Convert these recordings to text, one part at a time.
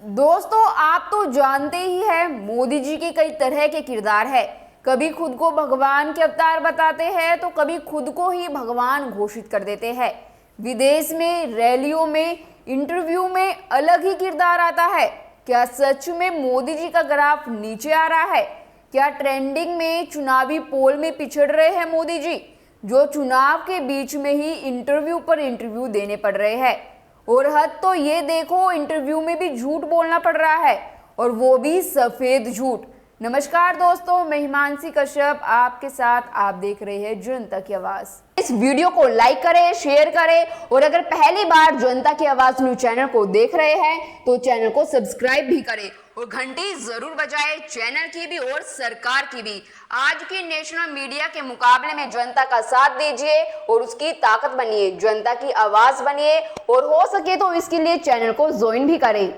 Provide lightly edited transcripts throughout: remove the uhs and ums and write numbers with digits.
दोस्तों, आप तो जानते ही हैं मोदी जी के कई तरह के किरदार है। कभी खुद को भगवान के अवतार बताते हैं तो कभी खुद को ही भगवान घोषित कर देते हैं। विदेश में, रैलियों में, इंटरव्यू में अलग ही किरदार आता है। क्या सच में मोदी जी का ग्राफ नीचे आ रहा है? क्या ट्रेंडिंग में, चुनावी पोल में पिछड़ रहे हैं मोदी जी, जो चुनाव के बीच में ही इंटरव्यू पर इंटरव्यू देने पड़ रहे हैं? और हद तो ये देखो, इंटरव्यू में भी झूठ बोलना पड़ रहा है, और वो भी सफेद झूठ। नमस्कार दोस्तों, मैं हिमांशी कश्यप आपके साथ। आप देख रहे हैं जनता की आवाज। इस वीडियो को लाइक करें, शेयर करें, और अगर पहली बार जनता की आवाज न्यूज चैनल को देख रहे हैं तो चैनल को सब्सक्राइब भी करें और घंटी जरूर बजाएं, चैनल की भी और सरकार की भी। आज की नेशनल मीडिया के मुकाबले में जनता का साथ दीजिए और उसकी ताकत बनिए, जनता की आवाज बनिए, और हो सके तो इसके लिए चैनल को ज्वाइन भी करें।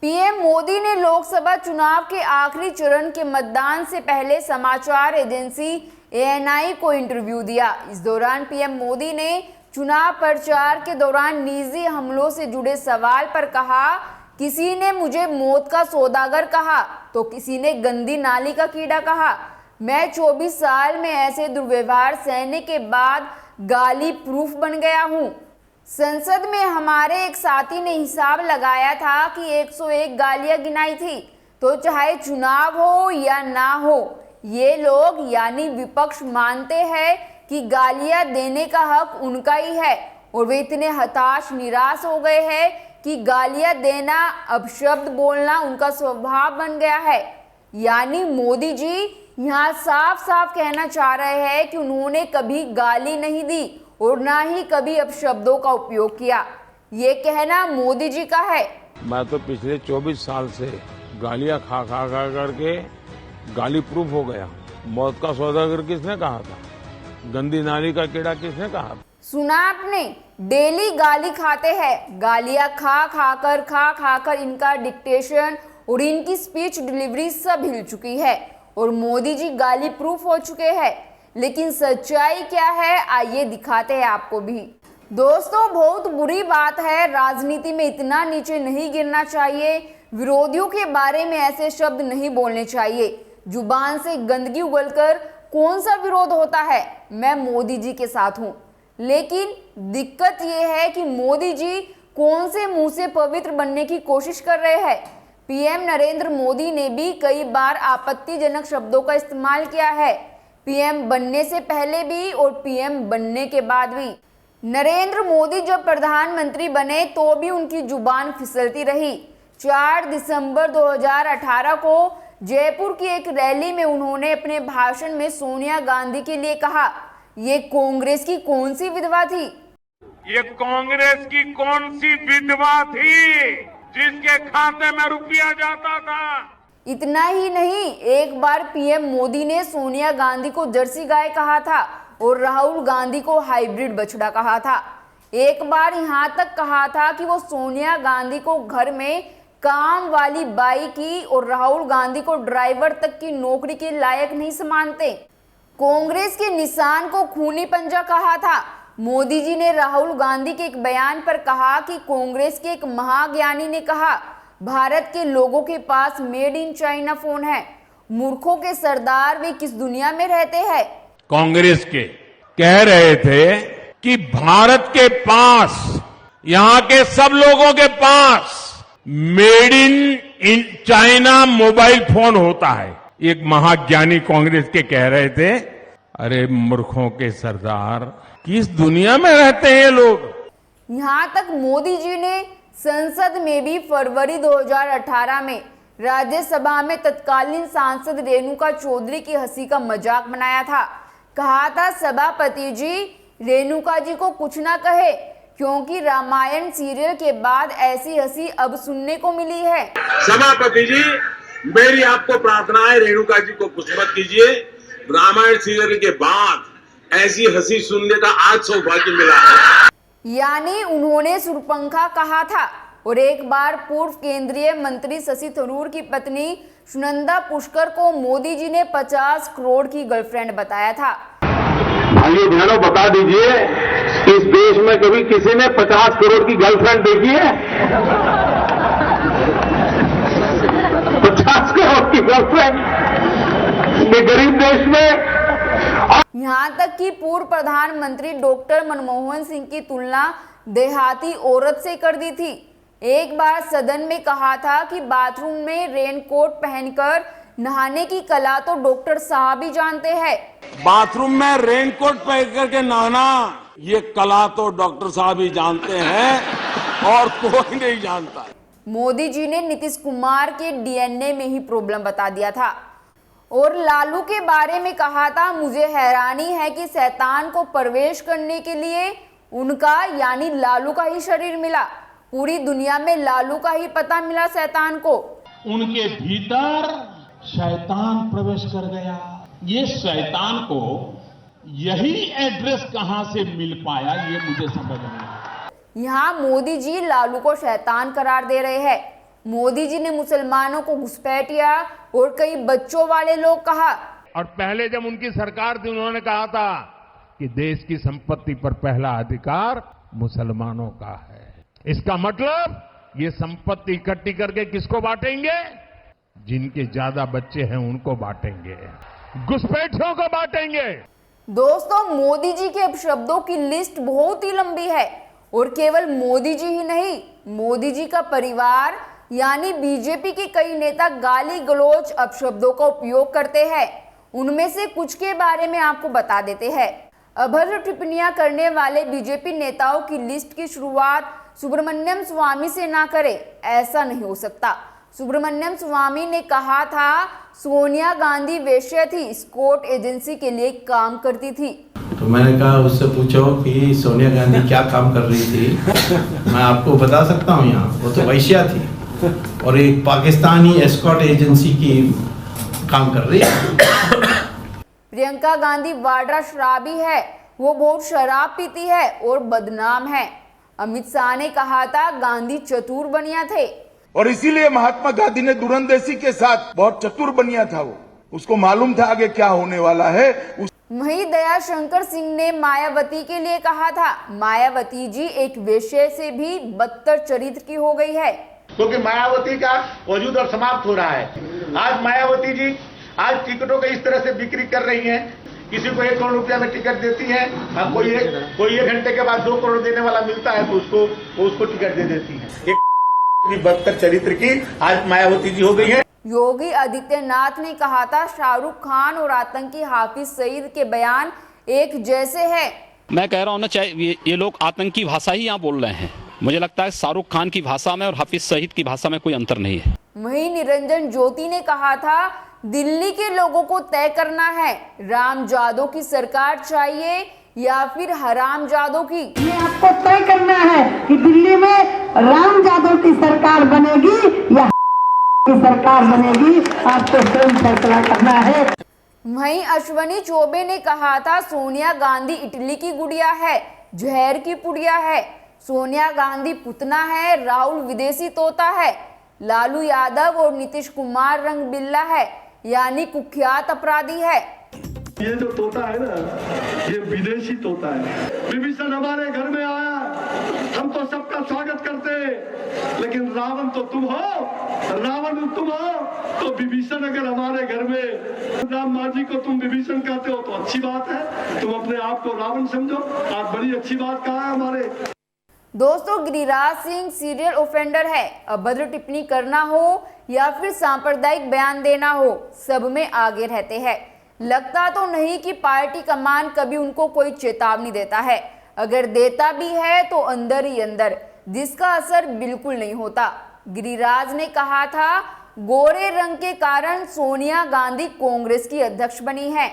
पीएम मोदी ने लोकसभा चुनाव के आखिरी चरण के मतदान से पहले समाचार एजेंसी एएनआई को इंटरव्यू दिया। इस दौरान पीएम मोदी ने चुनाव प्रचार के दौरान निजी हमलों से जुड़े सवाल पर कहा, किसी ने मुझे मौत का सौदागर कहा तो किसी ने गंदी नाली का कीड़ा कहा। मैं 24 साल में ऐसे दुर्व्यवहार सहने के बाद गाली प्रूफ बन गया हूँ। संसद में हमारे एक साथी ने हिसाब लगाया था कि 101 गालियां गिनाई थी। तो चाहे चुनाव हो या ना हो, ये लोग यानी विपक्ष मानते हैं कि गालियां देने का हक उनका ही है, और वे इतने हताश, निराश हो गए हैं कि गालियां देना, अपशब्द बोलना उनका स्वभाव बन गया है। यानी मोदी जी यहाँ साफ साफ कहना चाह रहे हैं कि उन्होंने कभी गाली नहीं दी और ना ही कभी अपशब्दों का उपयोग किया। ये कहना मोदी जी का है। मैं तो पिछले 24 साल से गालियां खा करके गाली प्रूफ हो गया। मौत का सौदागर किसने कहा था? गंदी नाली का कीड़ा किसने कहा? सुना आपने? डेली गाली खाते हैं। गालियां खा खाकर इनका डिक्टेशन और इनकी स्पीच डिलीवरी सब हिल चुकी है, और मोदी जी गाली प्रूफ हो चुके हैं। लेकिन सच्चाई क्या है, आइए दिखाते हैं आपको भी। दोस्तों, बहुत बुरी बात है, राजनीति में इतना नीचे नहीं गिरना चाहिए। विरोधियों के बारे में ऐसे शब्द नहीं बोलने चाहिए। जुबान से गंदगी उगलकर कौन सा विरोध होता है? मैं मोदी जी के साथ हूँ, लेकिन दिक्कत यह है कि मोदी जी कौन से मुंह से पवित्र बनने की कोशिश कर रहे हैं। पीएम नरेंद्र मोदी ने भी कई बार आपत्तिजनक शब्दों का इस्तेमाल किया है, पीएम बनने से पहले भी और पीएम बनने के बाद भी। नरेंद्र मोदी जब प्रधानमंत्री बने तो भी उनकी जुबान फिसलती रही। 4 दिसंबर 2018 को जयपुर की एक रैली में उन्होंने अपने भाषण में सोनिया गांधी के लिए कहा, ये कांग्रेस की कौन सी विधवा थी? ये कांग्रेस की कौन सी विधवा थी जिसके खाते में रुपया जाता था? इतना ही नहीं, एक बार पीएम मोदी ने सोनिया गांधी को जर्सी गाय कहा था और राहुल गांधी को हाइब्रिड बछड़ा कहा था। एक बार यहाँ तक कहा था कि वो सोनिया गांधी को घर में काम वाली बाई की और राहुल गांधी को ड्राइवर तक की नौकरी के लायक नहीं समझते। कांग्रेस के निशान को खूनी पंजा कहा था। मोदी जी ने राहुल गांधी के एक बयान पर कहा कि कांग्रेस के एक महाज्ञानी ने कहा, भारत के लोगों के पास मेड इन चाइना फोन है। मूर्खों के सरदार वे किस दुनिया में रहते हैं? कांग्रेस के कह रहे थे कि भारत के पास, यहाँ के सब लोगों के पास made in China mobile phone होता है। एक महाज्ञानी कांग्रेस के कह रहे थे। अरे मूर्खों के सरदार, किस दुनिया में रहते हैं ये लोग? यहाँ तक मोदी जी ने संसद में भी फरवरी 2018 में राज्यसभा में तत्कालीन सांसद रेणुका चौधरी की हंसी का मजाक बनाया था। कहा था, सभापति जी रेणुका जी को कुछ ना कहे, क्योंकि रामायण सीरियल के बाद ऐसी हंसी अब सुनने को मिली है। सभापति जी, मेरी आपको प्रार्थना है, रेणुका जी को कुछ मत कीजिए। रामायण सीरियल के बाद ऐसी हंसी सुनने का आज सौभाग्य मिला है। यानी उन्होंने सुरपंखा कहा था। और एक बार पूर्व केंद्रीय मंत्री शशि थरूर की पत्नी सुनंदा पुष्कर को मोदी जी ने 50 करोड़ की गर्लफ्रेंड बताया था। भाइयों बहनों, बता दीजिए, इस देश में कभी किसी ने 50 करोड़ की गर्लफ्रेंड देखी है? है कि गरीब देश में। यहाँ तक कि पूर्व प्रधानमंत्री डॉक्टर मनमोहन सिंह की तुलना देहाती औरत से कर दी थी। एक बार सदन में कहा था कि बाथरूम में रेनकोट पहनकर नहाने की कला तो डॉक्टर साहब ही जानते हैं। बाथरूम में रेनकोट पहन करके नहाना ये कला तो डॉक्टर साहब ही जानते हैं और कोई नहीं जानता। मोदी जी ने नीतीश कुमार के डीएनए में ही प्रॉब्लम बता दिया था और लालू के बारे में कहा था, मुझे हैरानी है कि शैतान को प्रवेश करने के लिए उनका यानी लालू का ही शरीर मिला। पूरी दुनिया में लालू का ही पता मिला शैतान को। उनके भीतर शैतान प्रवेश कर गया। ये शैतान को यही एड्रेस कहां से मिल पाया ये मुझे समझ नहीं आया। यहाँ मोदी जी लालू को शैतान करार दे रहे हैं। मोदी जी ने मुसलमानों को घुसपैठिया और कई बच्चों वाले लोग कहा। और पहले जब उनकी सरकार थी उन्होंने कहा था कि देश की संपत्ति पर पहला अधिकार मुसलमानों का है। इसका मतलब ये संपत्ति इकट्ठी करके किसको बांटेंगे? जिनके ज्यादा बच्चे हैं उनको बांटेंगे, घुसपैठियों को बांटेंगे। दोस्तों, मोदी जी के अपशब्दों की लिस्ट बहुत ही लंबी है और केवल मोदी जी ही नहीं, मोदी जी का परिवार यानी बीजेपी के कई नेता गाली गलौज अपशब्दों का उपयोग करते हैं। उनमें से कुछ के बारे में आपको बता देते हैं। अभद्र टिप्पणियां करने वाले बीजेपी नेताओं की लिस्ट की शुरुआत सुब्रमण्यम स्वामी से ना करें, ऐसा नहीं हो सकता। सुब्रमण्यम स्वामी ने कहा था सोनिया गांधी वेश्या थी, स्कॉट एजेंसी के लिए काम करती थी। तो मैंने कहा उससे पूछो कि सोनिया गांधी क्या काम कर रही थी। मैं आपको बता सकता हूँ, यहाँ वो तो वैश्या थी और एक पाकिस्तानी एस्कॉट एजेंसी की काम कर रही है। प्रियंका गांधी वाड्रा शराबी है, वो बहुत शराब पीती है और बदनाम है। अमित शाह ने कहा था गांधी चतुर बनिया थे और इसीलिए महात्मा गांधी ने दूरंदेशी के साथ बहुत चतुर बनिया था। वो उसको मालूम था आगे क्या होने वाला है। वहीं दयाशंकर सिंह ने मायावती के लिए कहा था मायावती जी एक वेश्या से भी बदतर चरित्र की हो गई है, क्योंकि मायावती का वजूद और समाप्त हो रहा है। आज मायावती जी आज टिकटों का इस तरह से बिक्री कर रही हैं, किसी को 1 करोड़ रुपया में टिकट देती है, कोई 1 घंटे के बाद 2 करोड़ देने वाला मिलता है तो उसको टिकट दे देती है। एक बदतर चरित्र की आज मायावती जी हो गई है। योगी आदित्यनाथ ने कहा था शाहरुख खान और आतंकी हाफिज सईद के बयान एक जैसे हैं। मैं कह रहा हूँ ना, चाहे ये लोग आतंकी भाषा ही यहाँ बोल रहे हैं, मुझे लगता है शाहरुख खान की भाषा में और हाफिज सईद की भाषा में कोई अंतर नहीं है। वहीं निरंजन ज्योति ने कहा था दिल्ली के लोगों को तय करना है राम जादव की सरकार चाहिए या फिर हराम जादव की। ये आपको तय करना है कि दिल्ली में राम जादव की सरकार बनेगी या की सरकार बनेगी, आपको स्वयं फैसला करना है। वहीं अश्वनी चौबे ने कहा था सोनिया गांधी इटली की गुड़िया है, जहर की पुड़िया है। सोनिया गांधी पुतना है, राहुल विदेशी तोता है, लालू यादव और नीतीश कुमार रंग बिल्ला है यानी कुख्यात अपराधी है। ये जो तोता है ना, ये विदेशी तोता है। विभीषण हमारे घर में आया, हम तो सबका स्वागत करते, लेकिन रावण तो तुम हो, रावण तुम हो, तो विभीषण अगर हमारे घर में राम माँ जी को तुम विभीषण कहते हो तो अच्छी बात है, तुम अपने आप को रावण समझो, आज बड़ी अच्छी बात कहा है हमारे। दोस्तों, गिरिराज सिंह सीरियल ऑफेंडर है। अभद्र टिप्पणी करना हो या फिर सांप्रदायिक बयान देना हो, सब में आगे रहते हैं। लगता तो नहीं कि पार्टी कमान कभी उनको कोई चेतावनी देता है, अगर देता भी है तो अंदर ही अंदर, जिसका असर बिल्कुल नहीं होता। गिरिराज ने कहा था गोरे रंग के कारण सोनिया गांधी कांग्रेस की अध्यक्ष बनी है।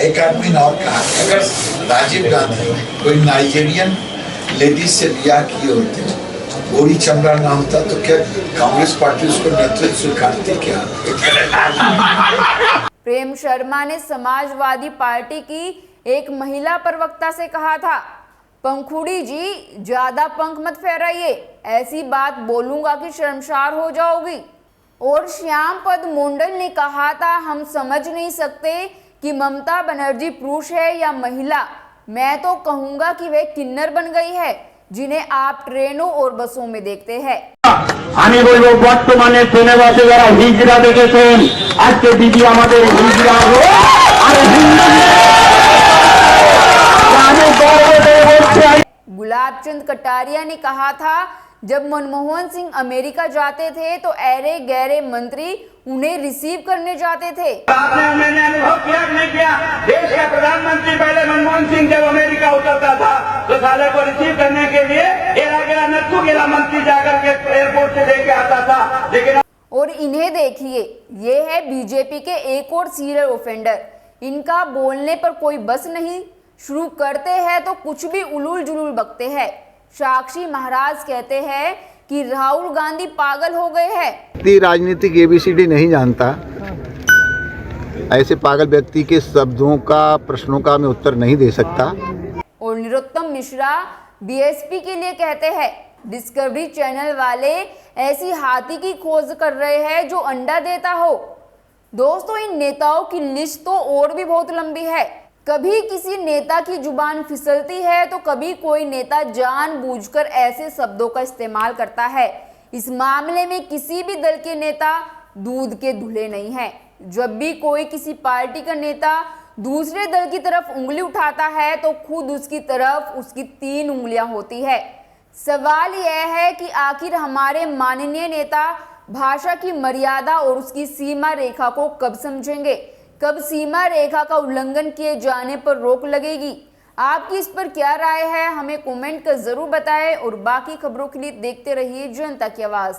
एक आदमी ने और कहा अगर राजीव गांधी कोई नाइजीरियन लेडीज से ब्याह किए होते, गोरी चमड़ा नाम था, तो क्या कांग्रेस पार्टी उसको नेतृत्व स्वीकारती क्या? प्रेम शर्मा ने समाजवादी पार्टी की एक महिला प्रवक्ता से कहा था पंखुड़ी जी ज्यादा पंख मत फहराइए, ऐसी बात बोलूंगा कि शर्मसार हो जाओगी। और श्याम पद मंडल ने कहा था हम समझ नहीं सकते कि ममता बनर्जी पुरुष है या महिला, मैं तो कहूंगा कि वे किन्नर बन गई है जिन्हें आप ट्रेनों और बसों में देखते हैं। আমি বলবো বর্তমানে সিনেমাতে যারা হিজড়া দেখেছেন আজকে দিদি আমাদের হিন্দুরা আমি গর্বে বলছি। गुलाब चंद कटारिया ने कहा था, जब मनमोहन सिंह अमेरिका जाते थे तो ऐरे गहरे मंत्री उन्हें रिसीव करने जाते थे। आपने मैंने अनुभव किया कि नहीं किया? देश का प्रधानमंत्री पहले मनमोहन सिंह जब अमेरिका उतरता था तो साले को रिसीव करने के लिए एरा गेरा नत्थू गेरा मंत्री जाकर के एयरपोर्ट से लेके आता था। लेकिन और इन्हें देखिए, ये है बीजेपी के एक और सीरियल ऑफेंडर। इनका बोलने पर कोई बस नहीं, शुरू करते हैं तो कुछ भी उलूल जुलूल बकते हैं। साक्षी महाराज कहते हैं कि राहुल गांधी पागल हो गए हैं। राजनीतिक ABCD नहीं जानता, ऐसे पागल व्यक्ति के शब्दों का, प्रश्नों का मैं उत्तर नहीं दे सकता। और नरोत्तम मिश्रा BSP के लिए कहते हैं, डिस्कवरी चैनल वाले ऐसी हाथी की खोज कर रहे हैं जो अंडा देता हो। दोस्तों, इन नेताओं की लिस्ट तो और भी बहुत लंबी है। कभी किसी नेता की जुबान फिसलती है तो कभी कोई नेता जानबूझकर ऐसे शब्दों का इस्तेमाल करता है। इस मामले में किसी भी दल के नेता दूध के धुले नहीं है। जब भी कोई किसी पार्टी का नेता दूसरे दल की तरफ उंगली उठाता है तो खुद उसकी तरफ उसकी 3 उंगलियां होती है। सवाल यह है कि आखिर हमारे माननीय नेता भाषा की मर्यादा और उसकी सीमा रेखा को कब समझेंगे? कब सीमा रेखा का उल्लंघन किए जाने पर रोक लगेगी? आपकी इस पर क्या राय है? हमें कमेंट कर जरूर बताएं और बाकी खबरों के लिए देखते रहिए जनता की आवाज।